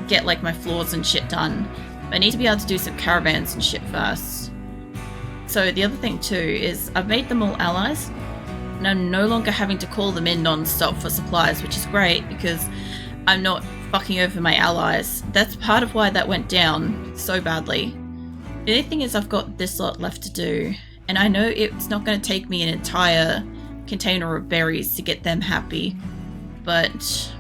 get like my floors and shit done. I need to be able to do some caravans and shit first. So the other thing too is I've made them all allies, and I'm no longer having to call them in non-stop for supplies, which is great because I'm not fucking over my allies. That's part of why that went down so badly. The only thing is I've got this lot left to do, and I know it's not going to take me an entire container of berries to get them happy, but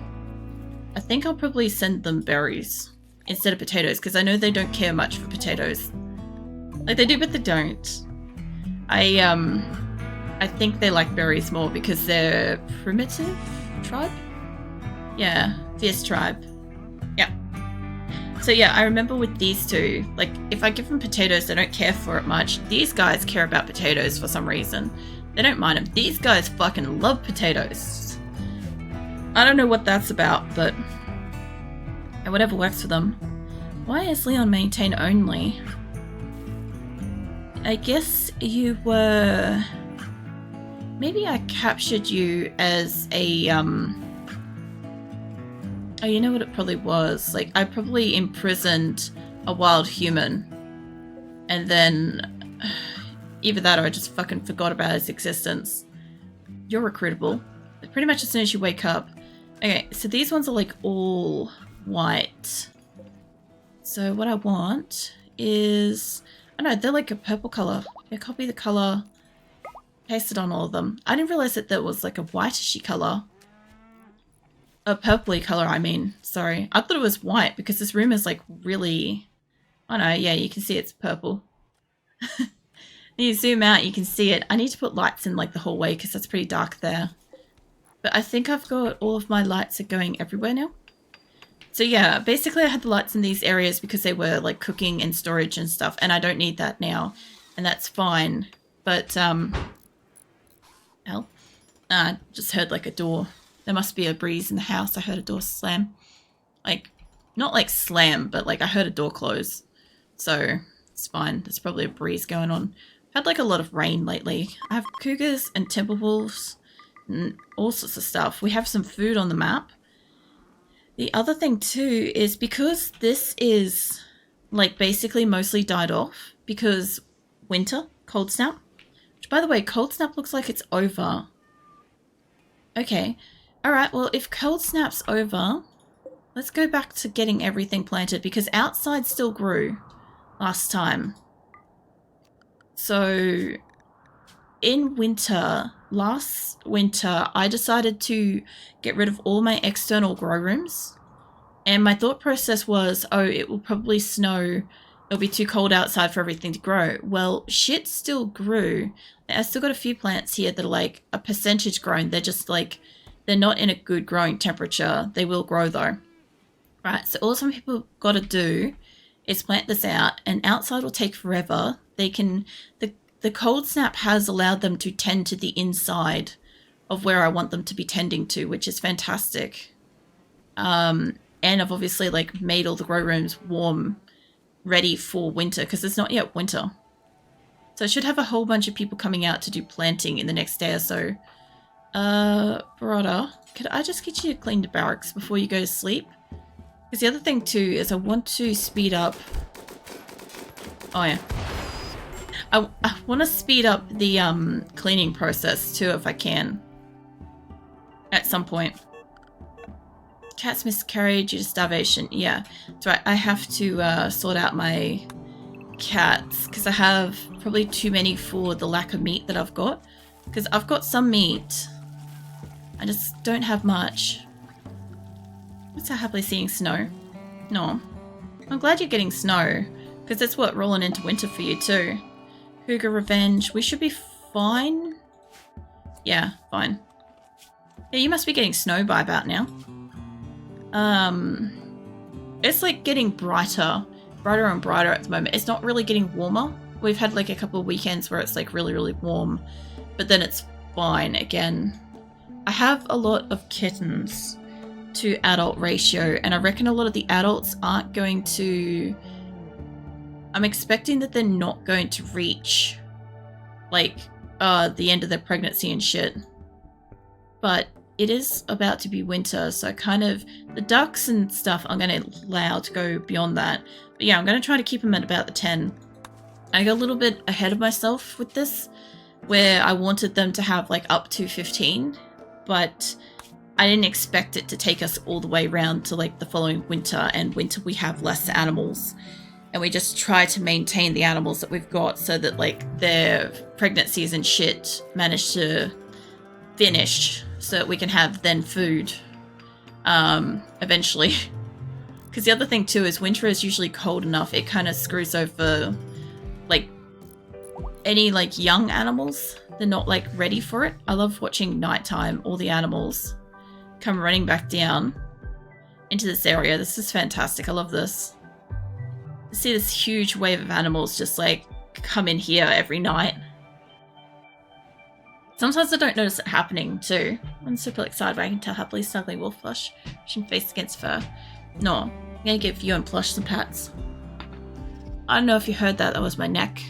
I think I'll probably send them berries instead of potatoes, because I know they don't care much for potatoes. Like, they do, but they don't. I think they like berries more because they're primitive tribe? Yeah, fierce tribe. Yeah. So yeah, I remember with these two, like, if I give them potatoes, they don't care for it much. These guys care about potatoes for some reason. They don't mind them. These guys fucking love potatoes. I don't know what that's about, but whatever works for them. Why is Leon maintain only? I guess you were... Maybe I captured you as a, Oh, you know what it probably was? Like, I probably imprisoned a wild human. And then... Either that or I just fucking forgot about his existence. You're recruitable. Pretty much as soon as you wake up. Okay, so these ones are like all white. So what I want is... I don't know, they're like a purple colour. Yeah, copy the colour. Paste it on all of them. I didn't realise that was like a whitish colour. A purpley colour, I mean. Sorry. I thought it was white because this room is like really... Oh no, yeah, you can see it's purple. When you zoom out, you can see it. I need to put lights in like the whole way because that's pretty dark there. But I think I've got all of my lights are going everywhere now. So yeah, basically I had the lights in these areas because they were like cooking and storage and stuff, and I don't need that now, and that's fine. But hell, I just heard like a door. There must be a breeze in the house. I heard a door slam, like not like slam, but like I heard a door close. So it's fine. There's probably a breeze going on. I've had like a lot of rain lately. I have cougars and timber wolves and all sorts of stuff. We have some food on the map. The other thing too is because this is like basically mostly died off because winter, cold snap, which by the way, cold snap looks like it's over. Okay. All right. Well, if cold snap's over, let's go back to getting everything planted because outside still grew last time. So in winter, last winter, I decided to get rid of all my external grow rooms. And my thought process was, oh, it will probably snow. It'll be too cold outside for everything to grow. Well, shit still grew. I still got a few plants here that are like a percentage grown. They're just like, they're not in a good growing temperature. They will grow though. Right, so all some people got to do is plant this out, and outside will take forever. They can, the cold snap has allowed them to tend to the inside of where I want them to be tending to, which is fantastic. And I've obviously like made all the grow rooms warm, ready for winter, because it's not yet winter. So I should have a whole bunch of people coming out to do planting in the next day or so. Brother, could I just get you to clean the barracks before you go to sleep? Because the other thing too is I want to speed up... Oh yeah. I want to speed up the cleaning process too if I can. At some point. Cats miscarried due to starvation. Yeah, that's right. I have to sort out my cats because I have probably too many for the lack of meat that I've got. Because I've got some meat. I just don't have much. I'm so happily seeing snow. No. I'm glad you're getting snow. Because that's what rolling into winter for you too. Cougar revenge. We should be fine. Yeah, fine. Yeah, you must be getting snow by about now. It's like getting brighter and brighter at the moment. It's not really getting warmer. We've had like a couple of weekends where it's like really, really warm, but then it's fine again. I have a lot of kittens to adult ratio, and I reckon a lot of the adults aren't going to... I'm expecting that they're not going to reach like the end of their pregnancy and shit. But it is about to be winter, so kind of the ducks and stuff I'm going to allow to go beyond that. But yeah, I'm going to try to keep them at about the 10. I got a little bit ahead of myself with this, where I wanted them to have like up to 15, but I didn't expect it to take us all the way around to like the following winter, and winter we have less animals. And we just try to maintain the animals that we've got so that like their pregnancies and shit manage to finish so that we can have then food eventually. Because the other thing too is winter is usually cold enough, it kind of screws over like any like young animals. They're not like ready for it. I love watching nighttime, all the animals come running back down into this area. This is fantastic. I love this. See this huge wave of animals just like come in here every night. Sometimes I don't notice it happening too. I'm super excited, but I can tell happily snuggling wolf plush, pushing face against fur. No, I'm gonna give you and plush some pats. I don't know if you heard that. That was my neck.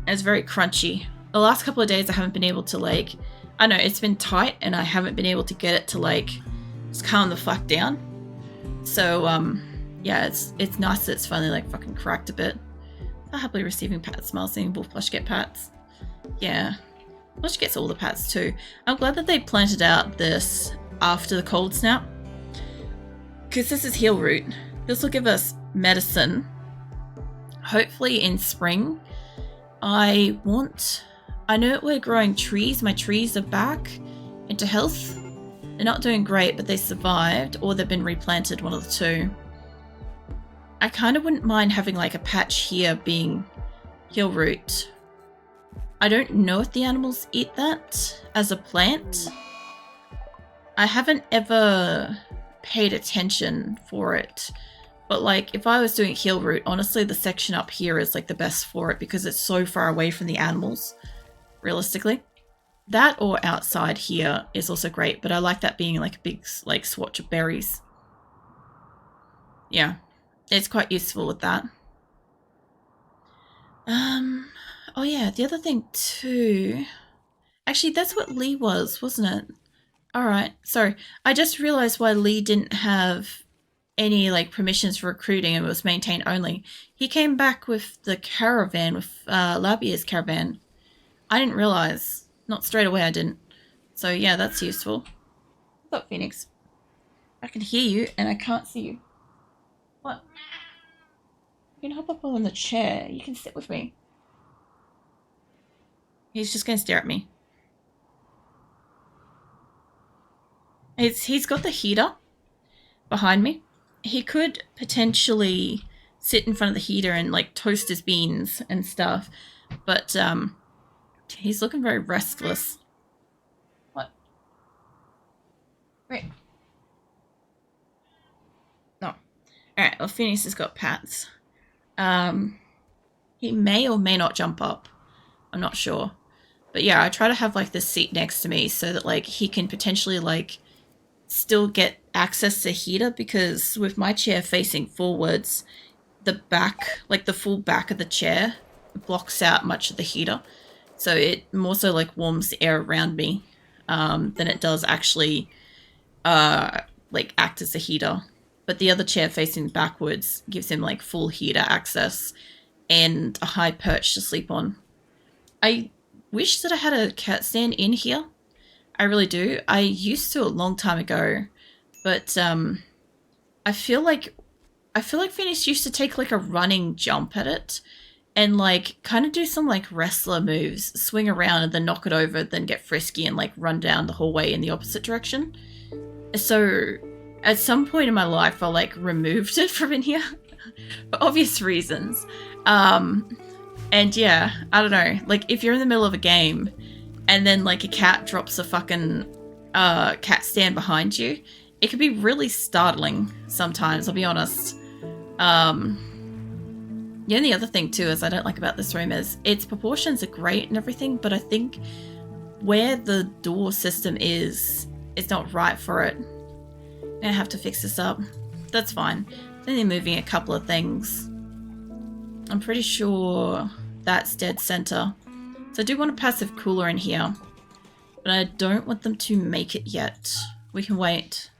It's very crunchy. The last couple of days I haven't been able to like, I know it's been tight and I haven't been able to get it to like just calm the fuck down. So yeah, it's nice that it's finally like fucking cracked a bit. I'm happily receiving pat smiles, seeing wolf plush get pats. Yeah, plush gets all the pats too. I'm glad that they planted out this after the cold snap, because this is heal root. This will give us medicine. Hopefully in spring. I know we're growing trees. My trees are back into health. They're not doing great, but they survived, or they've been replanted, one of the two. I kind of wouldn't mind having like a patch here being heal root. I don't know if the animals eat that as a plant. I haven't ever paid attention for it. But like if I was doing heal root, honestly the section up here is like the best for it because it's so far away from the animals, realistically. That or outside here is also great, but I like that being like a big like swatch of berries. Yeah, it's quite useful with that. Oh yeah, the other thing too. Actually, that's what Lee was, wasn't it? Alright, sorry. I just realized why Lee didn't have any like permissions for recruiting and was maintained only. He came back with the caravan, with Labia's caravan. I didn't realize. Not straight away, I didn't. So yeah, that's useful. What's up, Phoenix? I can hear you and I can't see you. What? You can hop up on the chair. You can sit with me. He's just going to stare at me. He's got the heater behind me. He could potentially sit in front of the heater and like toast his beans and stuff, but he's looking very restless. What? Great. No. Alright, well Phoenix has got pats. He may or may not jump up. I'm not sure. But yeah, I try to have like this seat next to me so that like he can potentially like still get access to heater, because with my chair facing forwards, the back, like the full back of the chair blocks out much of the heater. So it more so like warms the air around me than it does actually like act as a heater. But the other chair facing backwards gives him like full heater access and a high perch to sleep on. I wish that I had a cat stand in here. I really do. I used to a long time ago, but I feel like Phoenix used to take like a running jump at it and like kind of do some like wrestler moves, swing around and then knock it over, then get frisky and like run down the hallway in the opposite direction. So at some point in my life I like removed it from in here for obvious reasons. And yeah, I don't know, like if you're in the middle of a game and then like a cat drops a fucking cat stand behind you, it can be really startling sometimes, I'll be honest. Yeah, and the other thing too is I don't like about this room is its proportions are great and everything, but I think where the door system is, it's not right for it. I'm gonna have to fix this up. That's fine. Then they're moving a couple of things. I'm pretty sure that's dead center. So I do want a passive cooler in here. but I don't want them to make it yet. We can wait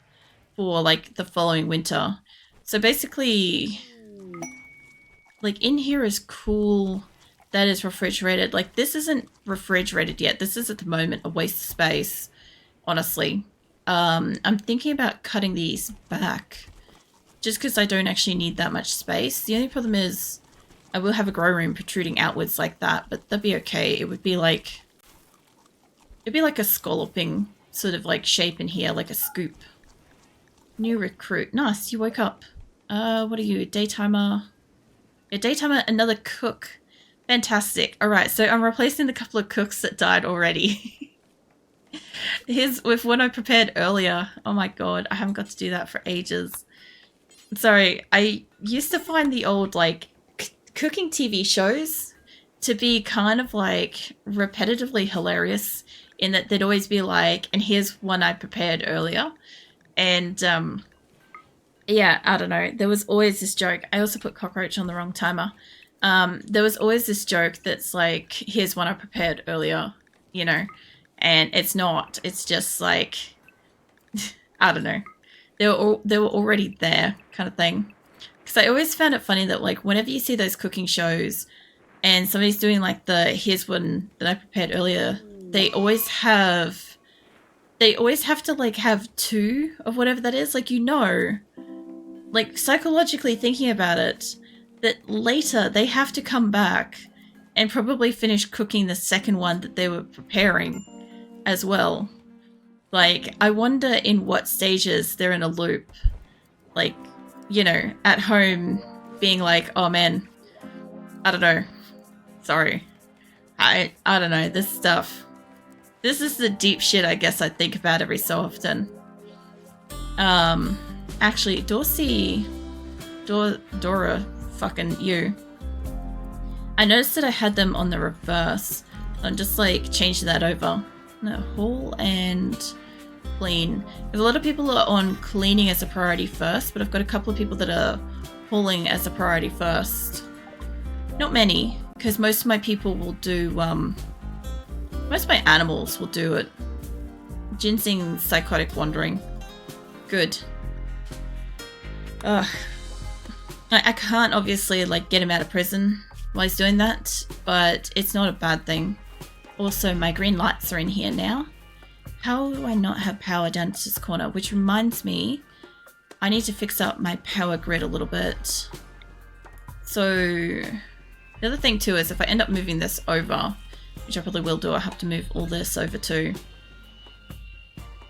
for like the following winter. So basically, like in here is cool. That is refrigerated. Like this isn't refrigerated yet. This is at the moment a waste of space, honestly. I'm thinking about cutting these back just because I don't actually need that much space. The only problem is I will have a grow room protruding outwards like that, but that'd be okay. It'd be like a scalloping sort of like shape in here, like a scoop. New recruit. Nice, you woke up. What are you? Daytimer. A daytimer, another cook. Fantastic. Alright, so I'm replacing the couple of cooks that died already. Here's with what I prepared earlier. Oh my god, I haven't got to do that for ages. Sorry, I used to find the old like cooking TV shows to be kind of like repetitively hilarious in that they'd always be like, and here's one I prepared earlier. And yeah, I don't know. There was always this joke. I also put cockroach on the wrong timer. There was always this joke that's like, here's one I prepared earlier, you know, and it's not. It's just like, I don't know. They were already there kind of thing. Because I always found it funny that like whenever you see those cooking shows and somebody's doing like the here's one that I prepared earlier, they always have to like have two of whatever that is. Like, you know, like psychologically thinking about it, that later they have to come back and probably finish cooking the second one that they were preparing as well. Like, I wonder in what stages they're in a loop. Like, you know, at home being like, oh man, I don't know. Sorry. I don't know, this stuff. This is the deep shit I guess I think about every so often. Actually, Dora, fucking you. I noticed that I had them on the reverse. I'm just like changing that over. No, haul and clean. Because a lot of people are on cleaning as a priority first, but I've got a couple of people that are hauling as a priority first. Not many, because most of my people will do, most of my animals will do it. Ginseng psychotic wandering. Good. Ugh. I can't obviously like get him out of prison while he's doing that, but it's not a bad thing. Also, my green lights are in here now. How do I not have power down to this corner? Which reminds me, I need to fix up my power grid a little bit. So, the other thing too is if I end up moving this over, which I probably will do, I have to move all this over too.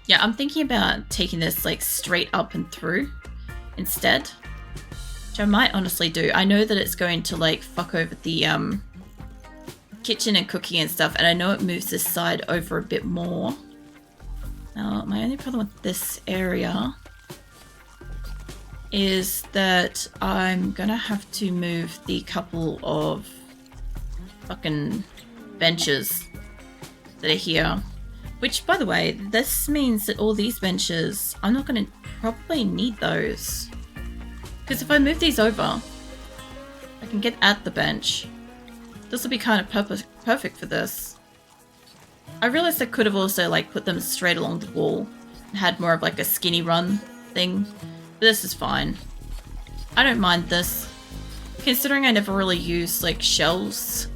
Yeah, I'm thinking about taking this like straight up and through instead, which I might honestly do. I know that it's going to like fuck over the kitchen and cooking and stuff, and I know it moves this side over a bit more. Now, my only problem with this area is that I'm gonna have to move the couple of fucking benches that are here. Which, by the way, this means that all these benches, I'm not gonna probably need those. Because if I move these over, I can get at the bench. This will be kind of perfect for this. I realized I could have also like put them straight along the wall and had more of like a skinny run thing. But this is fine. I don't mind this. Considering I never really used like shelves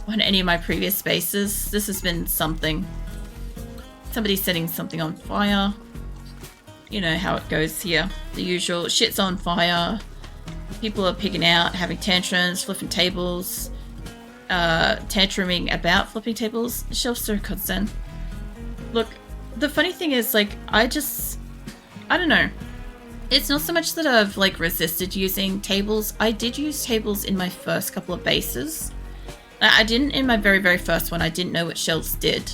on any of my previous spaces, this has been something. Somebody's setting something on fire. You know how it goes here. The usual shit's on fire. People are pigging out, having tantrums, flipping tables. Tantruming about flipping tables. Shelves are constant. Look, the funny thing is, like, I don't know. It's not so much that I've, like, resisted using tables. I did use tables in my first couple of bases. I didn't in my very, very first one. I didn't know what shelves did.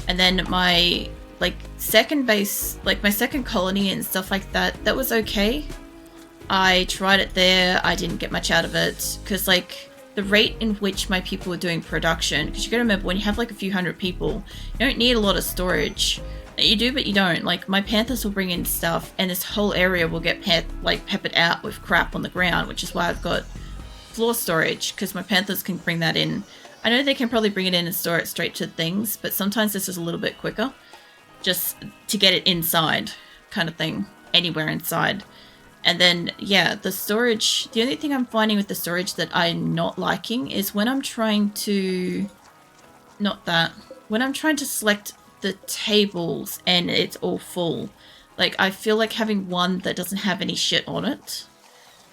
And then my, like, second base, like, my second colony and stuff like that, that was okay. I tried it there. I didn't get much out of it. Because, like, the rate in which my people were doing production, because you gotta remember, when you have like a few hundred people, you don't need a lot of storage. You do, but you don't. Like, my panthers will bring in stuff, and this whole area will get peppered out with crap on the ground, which is why I've got floor storage, because my panthers can bring that in. I know they can probably bring it in and store it straight to things, but sometimes this is a little bit quicker. Just to get it inside kind of thing. Anywhere inside. And then, yeah, the storage... The only thing I'm finding with the storage that I'm not liking is when I'm trying to... Not that. When I'm trying to select the tables and it's all full. Like, I feel like having one that doesn't have any shit on it.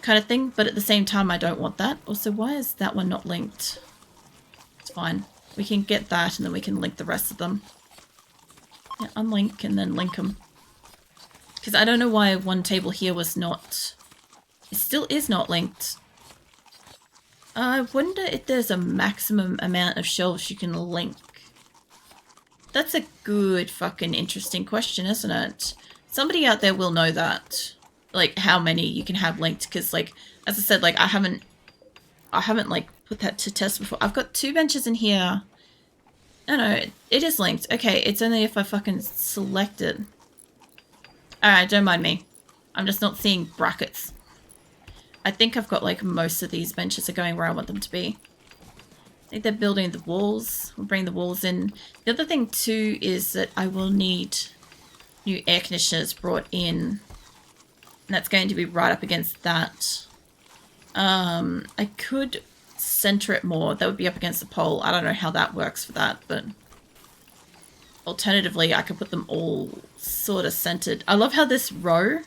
Kind of thing. But at the same time, I don't want that. Also, why is that one not linked? It's fine. We can get that and then we can link the rest of them. Yeah, unlink and then link them. Because I don't know why one table here was not... It still is not linked. I wonder if there's a maximum amount of shelves you can link. That's a good fucking interesting question, isn't it? Somebody out there will know that. Like, how many you can have linked. Because, like, as I said, like, I haven't, like, put that to test before. I've got 2 benches in here. No, it is linked. Okay, it's only if I fucking select it. Alright, don't mind me. I'm just not seeing brackets. I think I've got, like, most of these benches are going where I want them to be. I think they're building the walls. We'll bring the walls in. The other thing, too, is that I will need new air conditioners brought in. And that's going to be right up against that. I could center it more. That would be up against the pole. I don't know how that works for that, but... Alternatively, I could put them all sort of centered. I love how this row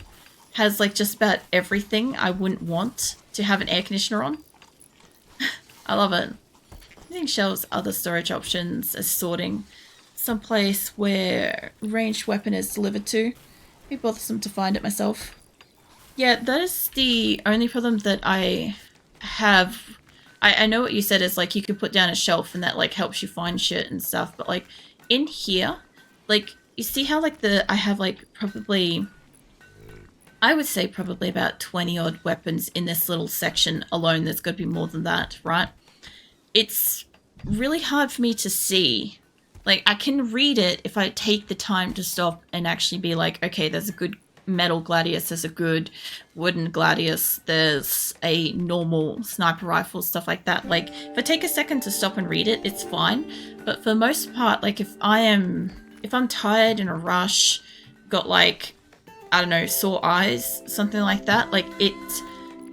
has like just about everything I wouldn't want to have an air conditioner on. I love it. Using shelves, other storage options as sorting. Someplace where ranged weapon is delivered to. Be bothersome to find it myself. Yeah, that is the only problem that I have. I know what you said is like you could put down a shelf and that like helps you find shit and stuff, but like in here, like, you see how, like, I have, like, probably, I would say probably about 20-odd weapons in this little section alone. There's got to be more than that, right? It's really hard for me to see. Like, I can read it if I take the time to stop and actually be like, okay, there's a good metal gladius, there's a good wooden gladius, there's a normal sniper rifle, stuff like that. Like, if I take a second to stop and read it, it's fine. But for the most part, like, if I'm tired, in a rush, got like, I don't know, sore eyes, something like that, like, it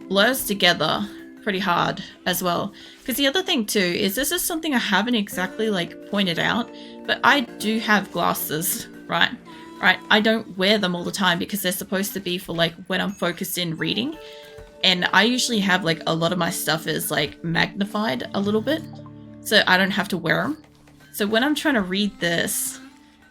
blurs together pretty hard as well. Because the other thing too is this is something I haven't exactly like pointed out, but I do have glasses, right? Right, I don't wear them all the time because they're supposed to be for like when I'm focused in reading. And I usually have like a lot of my stuff is like magnified a little bit, so I don't have to wear them. So when I'm trying to read this,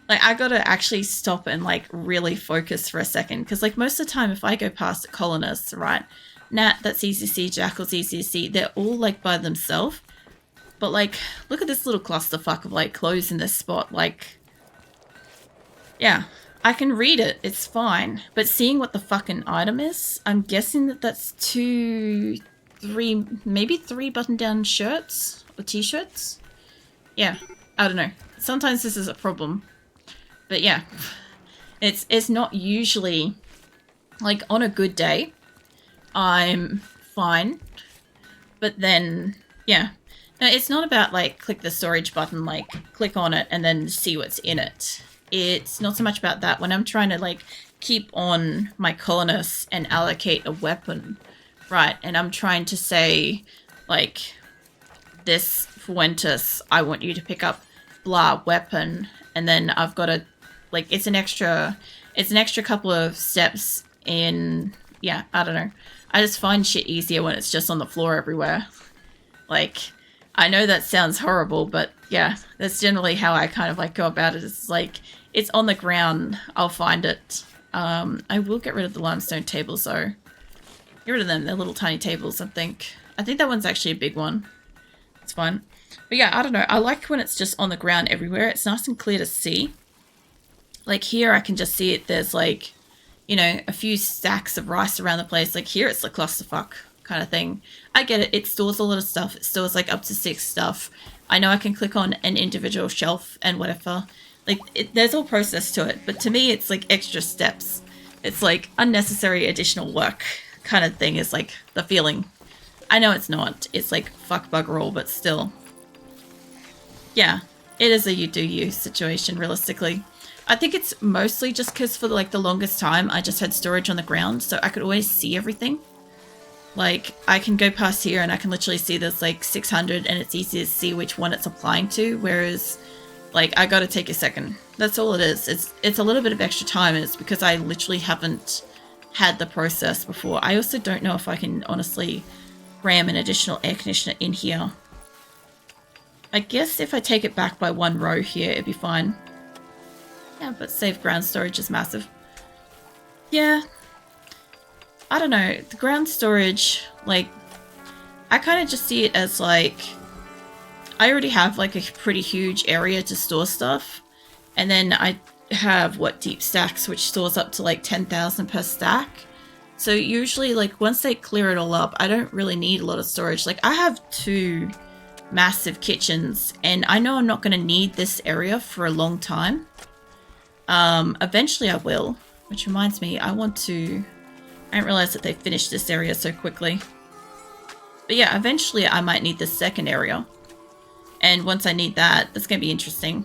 like I gotta actually stop and like really focus for a second. Because like most of the time if I go past a colonist, right, Nat, that's easy to see, Jackal's easy to see, they're all like by themselves. But like, look at this little clusterfuck of like clothes in this spot, like... Yeah, I can read it, it's fine. But seeing what the fucking item is, I'm guessing that that's 2, 3, maybe 3 button-down shirts or t-shirts? Yeah, I don't know. Sometimes this is a problem. But yeah, it's not usually, like on a good day, I'm fine. But then, yeah. No, it's not about like click the storage button, like click on it and then see what's in it. It's not so much about that. When I'm trying to like keep on my colonists and allocate a weapon, right? And I'm trying to say like this Fuentes, I want you to pick up blah weapon, and then I've got to like it's an extra couple of steps in. Yeah, I don't know. I just find shit easier when it's just on the floor everywhere. Like, I know that sounds horrible, but yeah, that's generally how I kind of like go about it. It's like, it's on the ground, I'll find it. I will get rid of the limestone tables though. Get rid of them, they're little tiny tables, I think. I think that one's actually a big one. It's fine. But yeah, I don't know. I like when it's just on the ground everywhere. It's nice and clear to see. Like here, I can just see it. There's like, you know, a few stacks of rice around the place. Like here, it's a clusterfuck kind of thing. I get it. It stores a lot of stuff. It stores like up to 6 stuff. I know I can click on an individual shelf and whatever. Like, there's all process to it. But to me, it's like extra steps. It's like unnecessary additional work kind of thing is like the feeling. I know it's not. It's like fuck bugger all, but still. Yeah, it is a you do you situation, realistically. I think it's mostly just because for like the longest time I just had storage on the ground, so I could always see everything. Like, I can go past here and I can literally see there's like 600 and it's easy to see which one it's applying to, whereas like I gotta take a second. That's all it is. It's a little bit of extra time, and it's because I literally haven't had the process before. I also don't know if I can honestly ram an additional air conditioner in here. I guess if I take it back by one row here, it'd be fine. Yeah, but save ground storage is massive. Yeah. I don't know. The ground storage, like, I kind of just see it as, like, I already have, like, a pretty huge area to store stuff. And then I have, what, deep stacks, which stores up to, like, 10,000 per stack. So usually, like, once they clear it all up, I don't really need a lot of storage. Like, I have 2 massive kitchens, and I know I'm not going to need this area for a long time. Eventually I will, which reminds me, I didn't realize that they finished this area so quickly. But yeah, eventually I might need this second area. And once I need that, that's going to be interesting.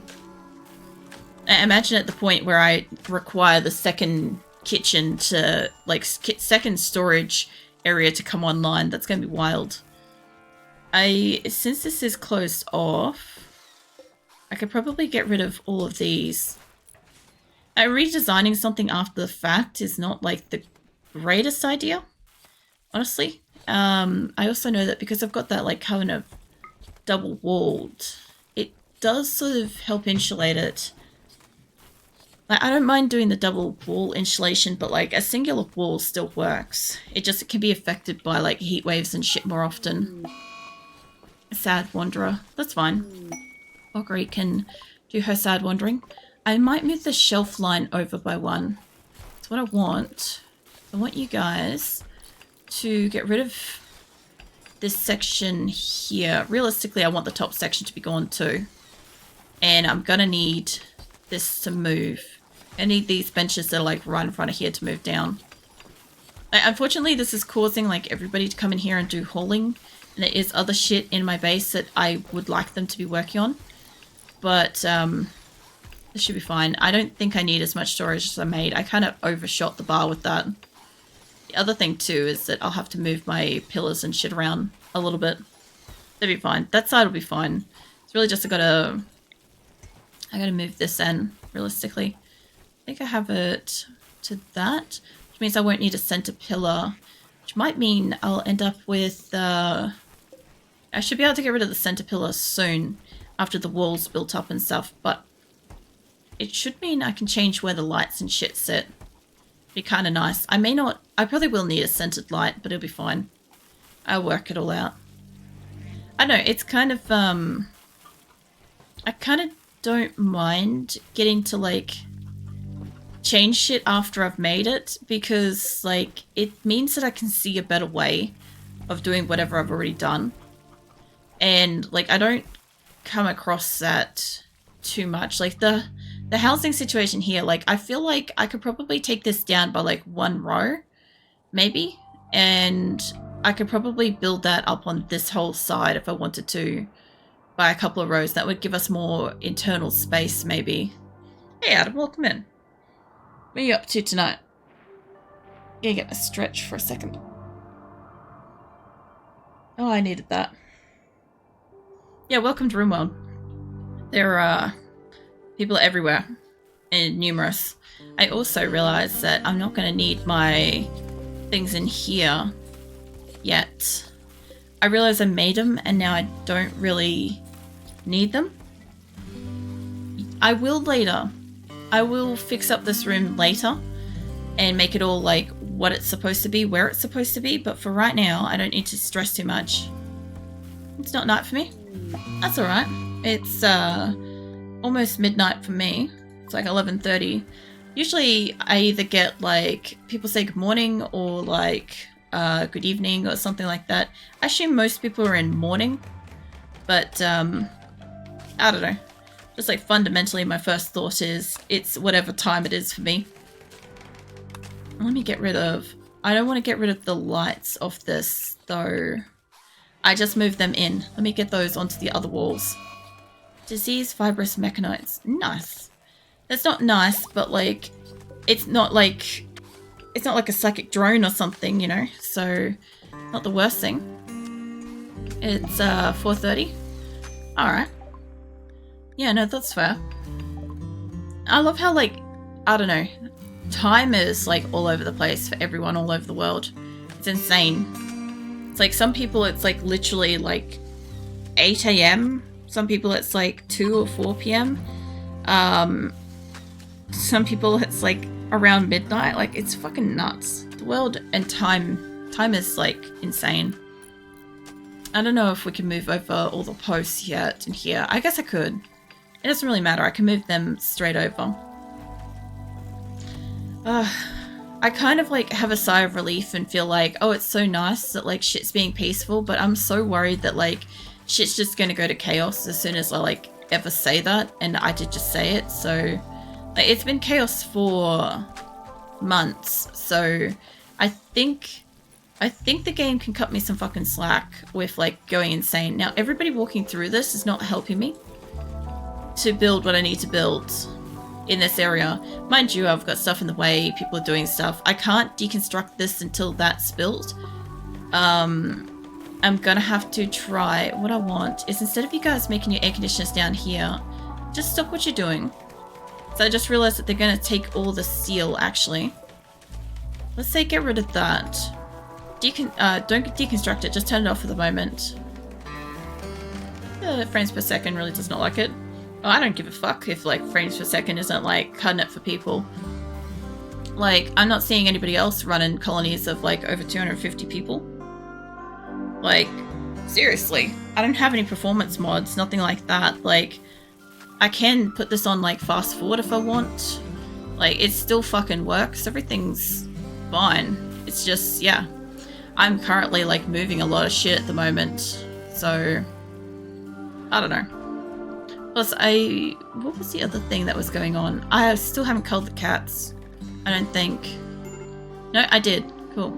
I imagine at the point where I require the second kitchen to, like, second storage area to come online, that's going to be wild. Since this is closed off, I could probably get rid of all of these. Redesigning something after the fact is not, like, the greatest idea, honestly. I also know that because I've got that, like, kind of double-walled, it does sort of help insulate it. Like, I don't mind doing the double wall insulation, but, like, a singular wall still works. It can be affected by, like, heat waves and shit more often. A sad wanderer. That's fine. Augury can do her sad wandering. I might move the shelf line over by 1. That's what I want. I want you guys to get rid of this section here. Realistically, I want the top section to be gone too. And I'm gonna need this to move. I need these benches that are like right in front of here to move down. Unfortunately, this is causing like everybody to come in here and do hauling. And there is other shit in my base that I would like them to be working on. But this should be fine. I don't think I need as much storage as I made. I kind of overshot the bar with that. The other thing too is that I'll have to move my pillars and shit around a little bit. That'll be fine. That side will be fine. It's really just I gotta move this in, realistically. I think I have it to that, which means I won't need a center pillar, which might mean I'll end up with, I should be able to get rid of the center pillar soon after the wall's built up and stuff, but it should mean I can change where the lights and shit sit. Be kind of nice. I probably will need a centered light, but it'll be fine. I'll work it all out. I don't know, it's kind of, I kind of don't mind getting to, like, change shit after I've made it, because, like, it means that I can see a better way of doing whatever I've already done. And, like, I don't come across that too much. Like, the housing situation here, like, I feel like I could probably take this down by, like, 1 row, maybe, and I could probably build that up on this whole side if I wanted to by a couple of rows. That would give us more internal space, maybe. Hey, Adam, welcome in. What are you up to tonight? Gonna get a stretch for a second. Oh, I needed that. Yeah, welcome to RimWorld. There are people everywhere and numerous. I also realized that I'm not going to need my things in here yet. I realized I made them and now I don't really need them. I will later. I will fix up this room later and make it all like what it's supposed to be, where it's supposed to be, but for right now I don't need to stress too much. It's not night for me. That's alright. It's almost midnight for me. It's like 11:30. Usually I either get like people say good morning or like good evening or something like that. I assume most people are in morning, but I don't know. Just like fundamentally my first thought is it's whatever time it is for me. Let me get rid of, I don't want to get rid of the lights off this though. I just moved them in. Let me get those onto the other walls. Disease fibrous mechanites. Nice. That's not nice, but like, it's not like a psychic drone or something, you know? So, not the worst thing. It's 4:30. Alright. Yeah, no, that's fair. I love how, like, I don't know, time is like all over the place for everyone all over the world. It's insane. It's like some people it's like literally like 8 a.m. Some people it's like 2 or 4 p.m. Some people it's like around midnight. Like, it's fucking nuts. The world and time is like insane. I don't know if we can move over all the posts yet in here. I guess I could. It doesn't really matter. I can move them straight over. I kind of like have a sigh of relief and feel like, oh, it's so nice that like shit's being peaceful, but I'm so worried that like shit's just gonna go to chaos as soon as I like ever say that, and I did just say it. So like, it's been chaos for months, so I think the game can cut me some fucking slack with like going insane. Now everybody walking through this is not helping me to build what I need to build in this area. Mind you, I've got stuff in the way, people are doing stuff. I can't deconstruct this until that's built. I'm gonna have to try. What I want is, instead of you guys making your air conditioners down here, just stop what you're doing. So I just realized that they're gonna take all the steel, actually. Let's say get rid of that. Don't deconstruct it, just turn it off for the moment. Frames per second really does not like it. Oh, I don't give a fuck if like frames per second isn't like cutting it for people. Like, I'm not seeing anybody else running colonies of like over 250 people. Like, seriously, I don't have any performance mods, nothing like that. Like, I can put this on like fast forward if I want. Like, it still fucking works. Everything's fine. It's just, yeah. I'm currently like moving a lot of shit at the moment. So, I don't know. Plus, what was the other thing that was going on? I still haven't culled the cats. I don't think. No, I did. Cool.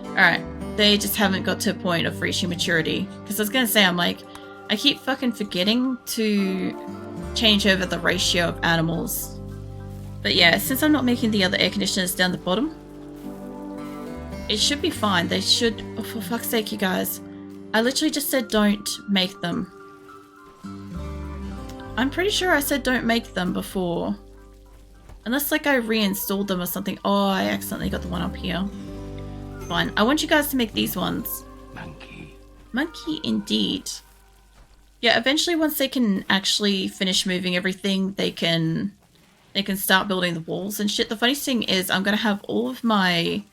Alright. They just haven't got to a point of reaching maturity. Because I was gonna say, I'm like, I keep fucking forgetting to change over the ratio of animals. But yeah, since I'm not making the other air conditioners down the bottom, it should be fine. They should... Oh, for fuck's sake, you guys. I literally just said don't make them. I'm pretty sure I said don't make them before. Unless like I reinstalled them or something. Oh, I accidentally got the one up here. Fine. I want you guys to make these ones. Monkey. Monkey indeed. Yeah, eventually once they can actually finish moving everything, they can start building the walls and shit. The funniest thing is I'm gonna have all of my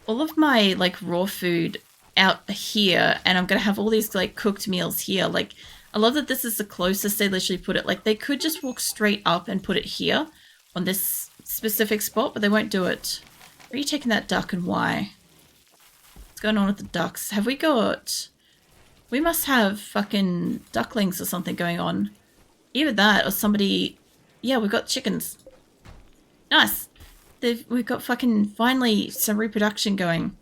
like raw food out here, and I'm gonna have all these like cooked meals here. Like, I love that this is the closest they literally put it. Like, they could just walk straight up and put it here on this specific spot, but they won't do it. Where are you taking that duck and why? What's going on with the ducks? Have we got... We must have fucking ducklings or something going on. Either that or somebody... Yeah, we've got chickens. Nice. We've got fucking finally some reproduction going.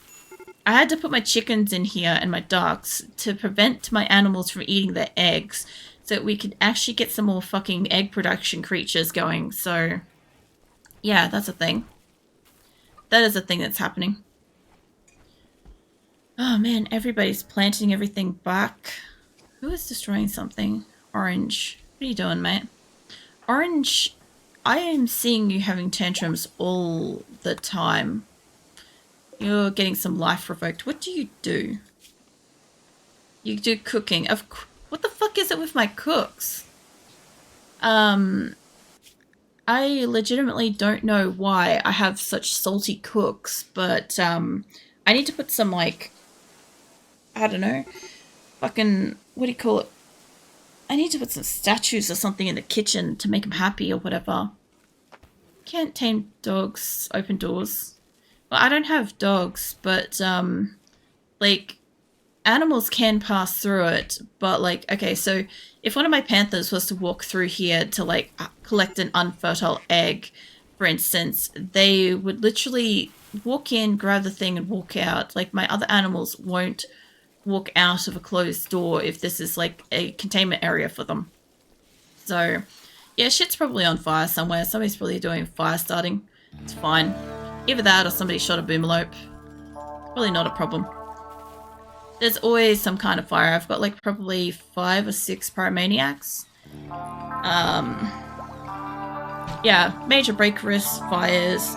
I had to put my chickens in here and my ducks to prevent my animals from eating their eggs, so that we could actually get some more fucking egg production creatures going. So, yeah, that's a thing. That is a thing that's happening. Oh man, everybody's planting everything back. Who is destroying something? Orange. What are you doing, mate? Orange, I am seeing you having tantrums all the time. You're getting some life revoked. What do you do? You do cooking. What the fuck is it with my cooks? I legitimately don't know why I have such salty cooks, but I need to put some, like, I don't know, fucking, what do you call it? I need to put some statues or something in the kitchen to make them happy or whatever. Can't tame dogs, open doors. Well, I don't have dogs, but, like, animals can pass through it, but, like, okay, so if one of my panthers was to walk through here to, like, collect an unfertile egg, for instance, they would literally walk in, grab the thing, and walk out. Like, my other animals won't walk out of a closed door if this is, like, a containment area for them. So, yeah, shit's probably on fire somewhere. Somebody's probably doing fire starting. It's fine. Either that or somebody shot a boomalope. Probably not a problem. There's always some kind of fire. I've got like probably 5 or 6 pyromaniacs. Yeah, major break risks, fires,